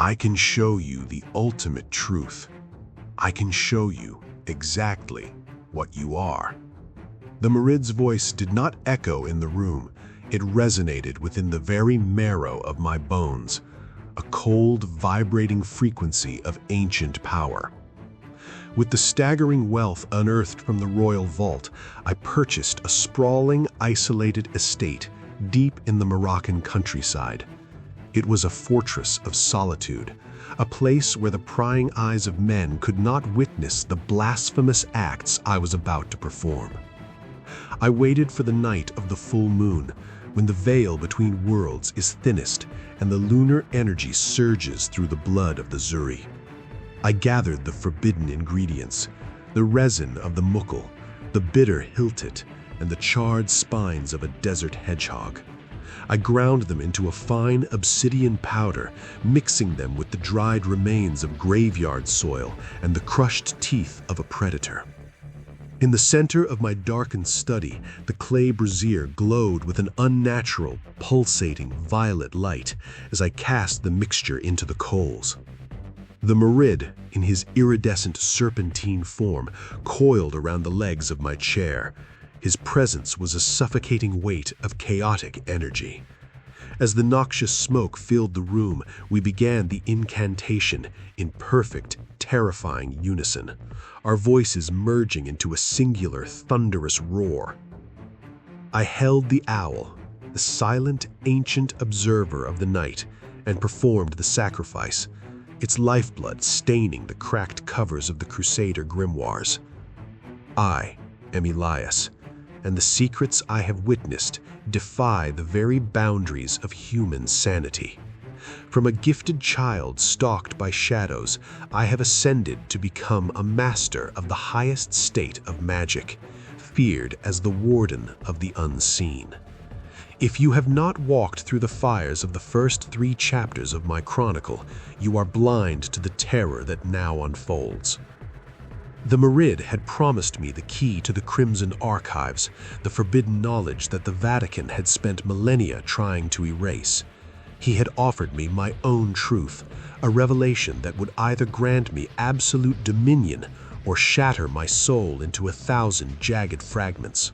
I can show you the ultimate truth. I can show you exactly what you are." The Merid's voice did not echo in the room. It resonated within the very marrow of my bones, a cold, vibrating frequency of ancient power. With the staggering wealth unearthed from the royal vault, I purchased a sprawling, isolated estate deep in the Moroccan countryside. It was a fortress of solitude, a place where the prying eyes of men could not witness the blasphemous acts I was about to perform. I waited for the night of the full moon, when the veil between worlds is thinnest and the lunar energy surges through the blood of the Zuri. I gathered the forbidden ingredients, the resin of the mukul, the bitter hiltit, and the charred spines of a desert hedgehog. I ground them into a fine obsidian powder, mixing them with the dried remains of graveyard soil and the crushed teeth of a predator. In the center of my darkened study, the clay brazier glowed with an unnatural, pulsating violet light as I cast the mixture into the coals. The Merid, in his iridescent serpentine form, coiled around the legs of my chair. His presence was a suffocating weight of chaotic energy. As the noxious smoke filled the room, we began the incantation in perfect, terrifying unison, our voices merging into a singular, thunderous roar. I held the owl, the silent, ancient observer of the night, and performed the sacrifice, its lifeblood staining the cracked covers of the Crusader grimoires. I am Elias, and the secrets I have witnessed defy the very boundaries of human sanity. From a gifted child stalked by shadows, I have ascended to become a master of the highest state of magic, feared as the warden of the unseen. If you have not walked through the fires of the first 3 chapters of my chronicle, you are blind to the terror that now unfolds. The Merid had promised me the key to the Crimson Archives, the forbidden knowledge that the Vatican had spent millennia trying to erase. He had offered me my own truth, a revelation that would either grant me absolute dominion or shatter my soul into 1,000 jagged fragments.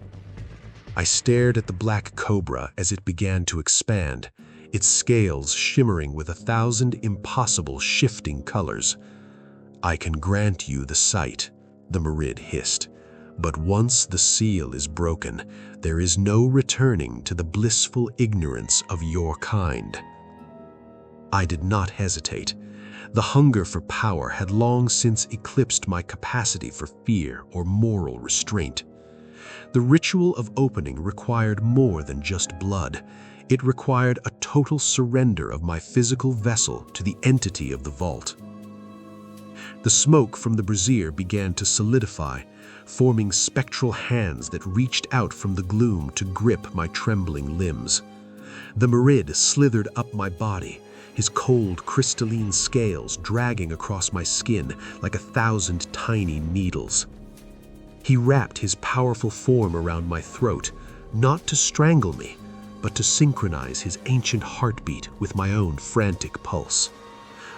I stared at the black cobra as it began to expand, its scales shimmering with 1,000 impossible shifting colors. "I can grant you the sight," the Merid hissed, "but once the seal is broken, there is no returning to the blissful ignorance of your kind." I did not hesitate. The hunger for power had long since eclipsed my capacity for fear or moral restraint. The ritual of opening required more than just blood. It required a total surrender of my physical vessel to the entity of the vault. The smoke from the brazier began to solidify, forming spectral hands that reached out from the gloom to grip my trembling limbs. The Merid slithered up my body, his cold, crystalline scales dragging across my skin like 1,000 tiny needles. He wrapped his powerful form around my throat, not to strangle me, but to synchronize his ancient heartbeat with my own frantic pulse.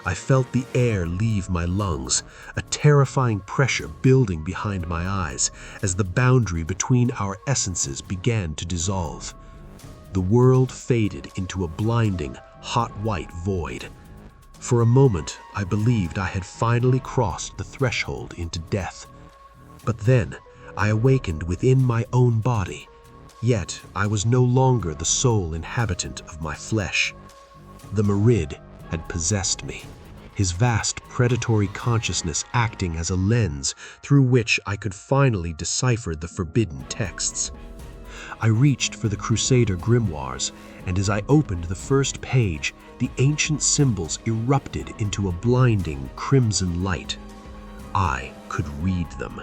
I felt the air leave my lungs, a terrifying pressure building behind my eyes as the boundary between our essences began to dissolve. The world faded into a blinding, hot white void. For a moment, I believed I had finally crossed the threshold into death. But then, I awakened within my own body, yet I was no longer the sole inhabitant of my flesh. The Merid had possessed me, his vast predatory consciousness acting as a lens through which I could finally decipher the forbidden texts. I reached for the Crusader grimoires, and as I opened the first page, the ancient symbols erupted into a blinding crimson light. I could read them.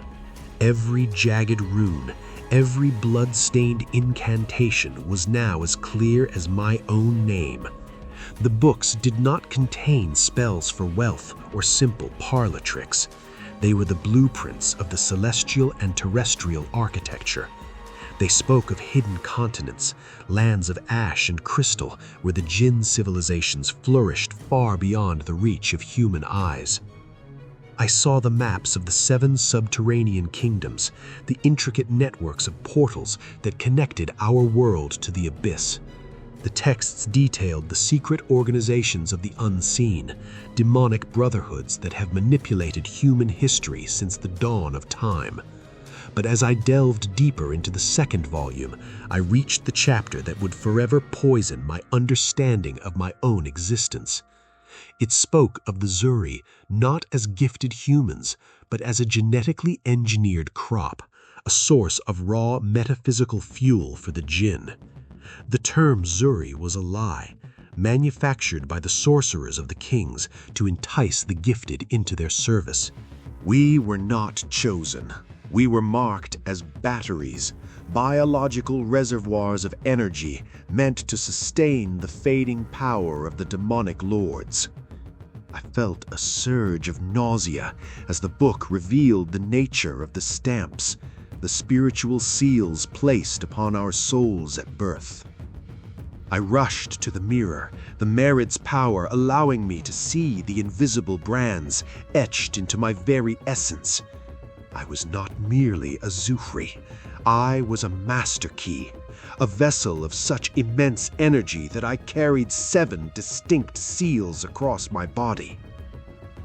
Every jagged rune, every blood-stained incantation was now as clear as my own name. The books did not contain spells for wealth or simple parlor tricks. They were the blueprints of the celestial and terrestrial architecture. They spoke of hidden continents, lands of ash and crystal where the Jinn civilizations flourished far beyond the reach of human eyes. I saw the maps of the 7 subterranean kingdoms, the intricate networks of portals that connected our world to the abyss. The texts detailed the secret organizations of the unseen, demonic brotherhoods that have manipulated human history since the dawn of time. But as I delved deeper into the second volume, I reached the chapter that would forever poison my understanding of my own existence. It spoke of the Zuri not as gifted humans, but as a genetically engineered crop, a source of raw metaphysical fuel for the Jinn. The term Zuri was a lie, manufactured by the sorcerers of the kings to entice the gifted into their service. We were not chosen. We were marked as batteries, biological reservoirs of energy meant to sustain the fading power of the demonic lords. I felt a surge of nausea as the book revealed the nature of the stamps, the spiritual seals placed upon our souls at birth. I rushed to the mirror, the Merid's power allowing me to see the invisible brands etched into my very essence. I was not merely a Zufri. I was a master key, a vessel of such immense energy that I carried 7 distinct seals across my body.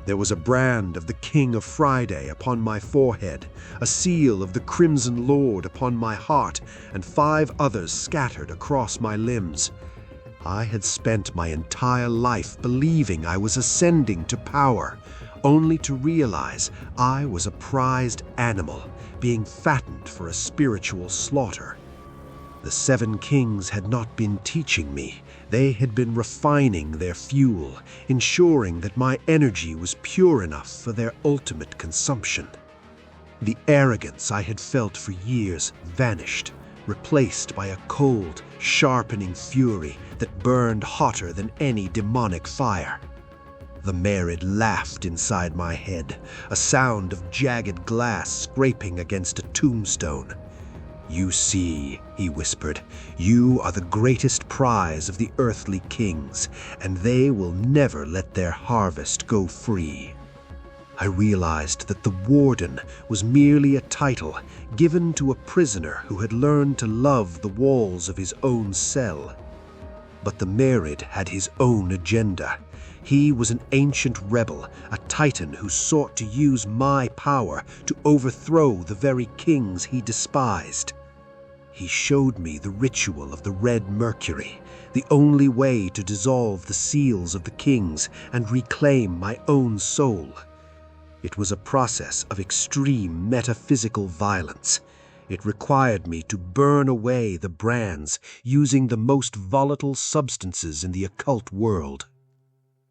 There was a brand of the King of Friday upon my forehead, a seal of the Crimson Lord upon my heart, and 5 others scattered across my limbs. I had spent my entire life believing I was ascending to power, only to realize I was a prized animal being fattened for a spiritual slaughter. The 7 kings had not been teaching me. They had been refining their fuel, ensuring that my energy was pure enough for their ultimate consumption. The arrogance I had felt for years vanished, replaced by a cold, sharpening fury that burned hotter than any demonic fire. The Merid laughed inside my head, a sound of jagged glass scraping against a tombstone. "You see," he whispered, "you are the greatest prize of the earthly kings, and they will never let their harvest go free." I realized that the warden was merely a title given to a prisoner who had learned to love the walls of his own cell. But the Merid had his own agenda. He was an ancient rebel, a titan who sought to use my power to overthrow the very kings he despised. He showed me the ritual of the red mercury, the only way to dissolve the seals of the kings and reclaim my own soul. It was a process of extreme metaphysical violence. It required me to burn away the brands using the most volatile substances in the occult world.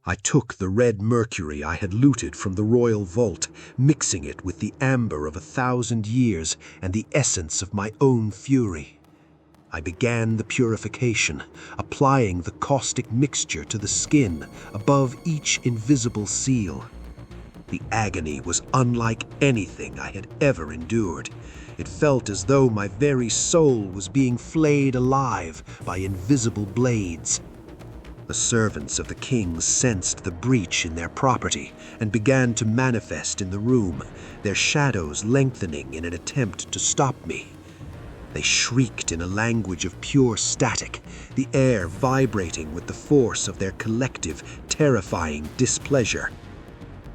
I took the red mercury I had looted from the royal vault, mixing it with the amber of 1,000 years and the essence of my own fury. I began the purification, applying the caustic mixture to the skin above each invisible seal. The agony was unlike anything I had ever endured. It felt as though my very soul was being flayed alive by invisible blades. The servants of the kings sensed the breach in their property and began to manifest in the room, their shadows lengthening in an attempt to stop me. They shrieked in a language of pure static, the air vibrating with the force of their collective, terrifying displeasure.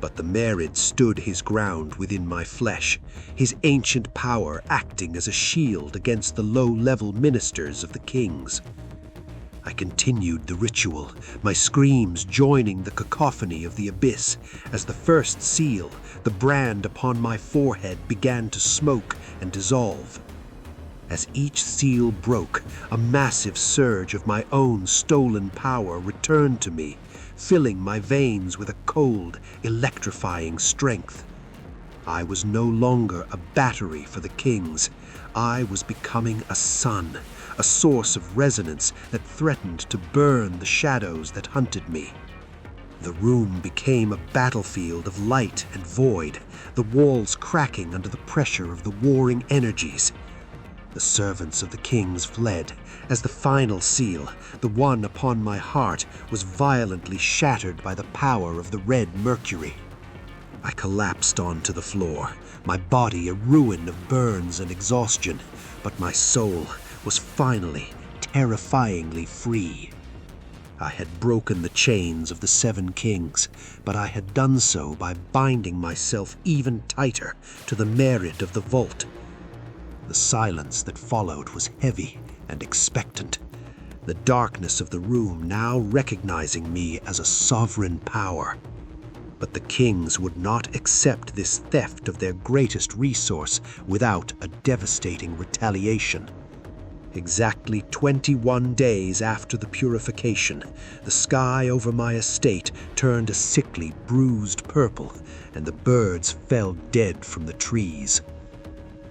But the Merid stood his ground within my flesh, his ancient power acting as a shield against the low-level ministers of the kings. I continued the ritual, my screams joining the cacophony of the abyss, as the first seal, the brand upon my forehead, began to smoke and dissolve. As each seal broke, a massive surge of my own stolen power returned to me, filling my veins with a cold, electrifying strength. I was no longer a battery for the kings. I was becoming a sun, a source of resonance that threatened to burn the shadows that hunted me. The room became a battlefield of light and void, the walls cracking under the pressure of the warring energies. The servants of the kings fled, as the final seal, the one upon my heart, was violently shattered by the power of the red mercury. I collapsed onto the floor, my body a ruin of burns and exhaustion, but my soul was finally terrifyingly free. I had broken the chains of the 7 kings, but I had done so by binding myself even tighter to the merit of the vault. The silence that followed was heavy and expectant, the darkness of the room now recognizing me as a sovereign power. But the kings would not accept this theft of their greatest resource without a devastating retaliation. Exactly 21 days after the purification, the sky over my estate turned a sickly, bruised purple, and the birds fell dead from the trees.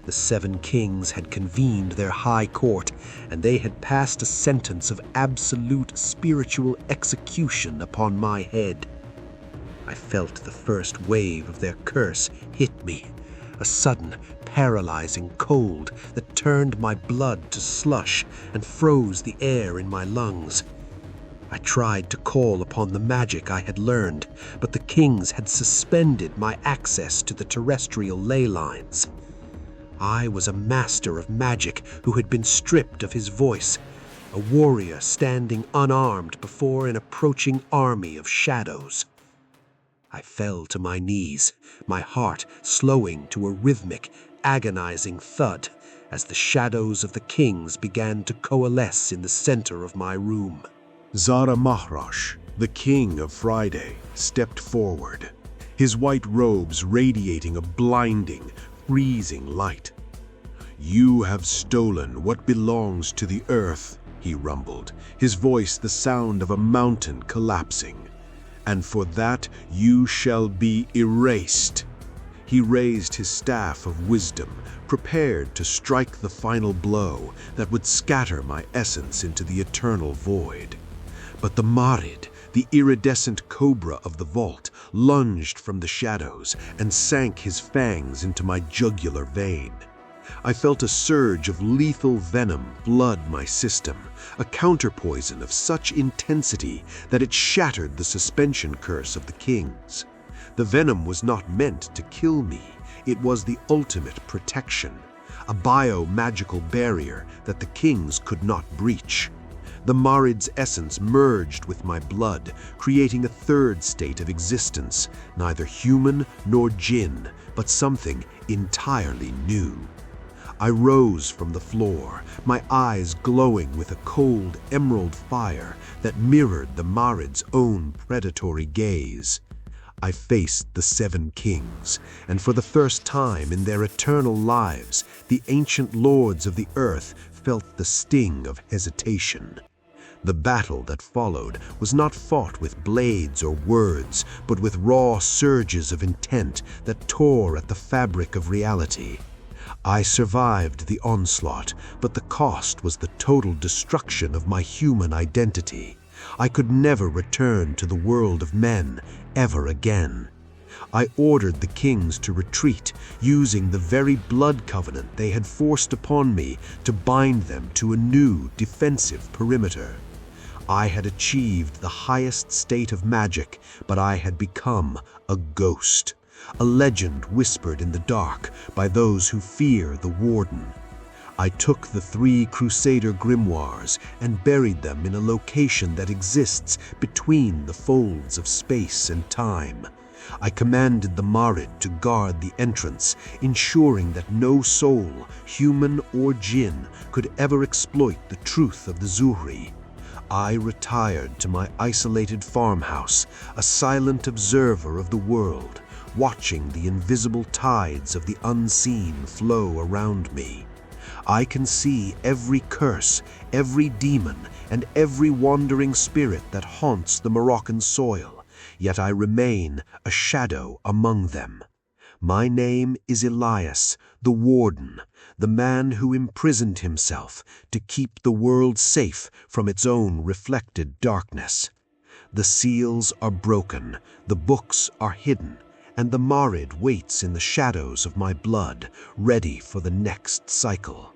The 7 kings had convened their high court, and they had passed a sentence of absolute spiritual execution upon my head. I felt the first wave of their curse hit me, a sudden, paralyzing cold that turned my blood to slush and froze the air in my lungs. I tried to call upon the magic I had learned, but the kings had suspended my access to the terrestrial ley lines. I was a master of magic who had been stripped of his voice, a warrior standing unarmed before an approaching army of shadows. I fell to my knees, my heart slowing to a rhythmic, agonizing thud as the shadows of the kings began to coalesce in the center of my room. Zara Mahrash, the king of Friday, stepped forward, his white robes radiating a blinding, freezing light. "You have stolen what belongs to the earth," he rumbled, his voice the sound of a mountain collapsing. "And for that you shall be erased." He raised his staff of wisdom, prepared to strike the final blow that would scatter my essence into the eternal void. But the Marid, the iridescent cobra of the vault, lunged from the shadows and sank his fangs into my jugular vein. I felt a surge of lethal venom flood my system, a counterpoison of such intensity that it shattered the suspension curse of the kings. The venom was not meant to kill me, it was the ultimate protection, a bio-magical barrier that the kings could not breach. The Marid's essence merged with my blood, creating a third state of existence, neither human nor Jinn, but something entirely new. I rose from the floor, my eyes glowing with a cold emerald fire that mirrored the Marid's own predatory gaze. I faced the 7 kings, and for the first time in their eternal lives, the ancient lords of the earth felt the sting of hesitation. The battle that followed was not fought with blades or words, but with raw surges of intent that tore at the fabric of reality. I survived the onslaught, but the cost was the total destruction of my human identity. I could never return to the world of men ever again. I ordered the kings to retreat, using the very blood covenant they had forced upon me to bind them to a new defensive perimeter. I had achieved the highest state of magic, but I had become a ghost, a legend whispered in the dark by those who fear the Warden. I took the 3 Crusader grimoires and buried them in a location that exists between the folds of space and time. I commanded the Marid to guard the entrance, ensuring that no soul, human or Jinn, could ever exploit the truth of the Zuhri. I retired to my isolated farmhouse, a silent observer of the world, watching the invisible tides of the unseen flow around me. I can see every curse, every demon, and every wandering spirit that haunts the Moroccan soil, yet I remain a shadow among them. My name is Elias, the Warden, the man who imprisoned himself to keep the world safe from its own reflected darkness. The seals are broken, the books are hidden, and the Marid waits in the shadows of my blood, ready for the next cycle.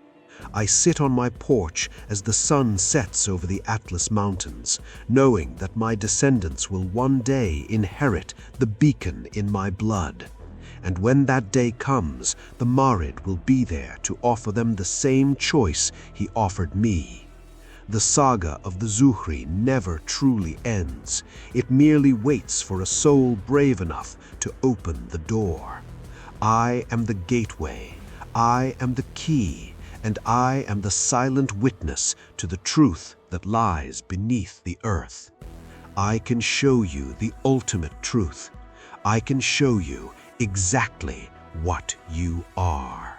I sit on my porch as the sun sets over the Atlas Mountains, knowing that my descendants will one day inherit the beacon in my blood. And when that day comes, the Marid will be there to offer them the same choice he offered me. The saga of the Zuhri never truly ends. It merely waits for a soul brave enough to open the door. I am the gateway, I am the key, and I am the silent witness to the truth that lies beneath the earth. I can show you the ultimate truth. I can show you exactly what you are.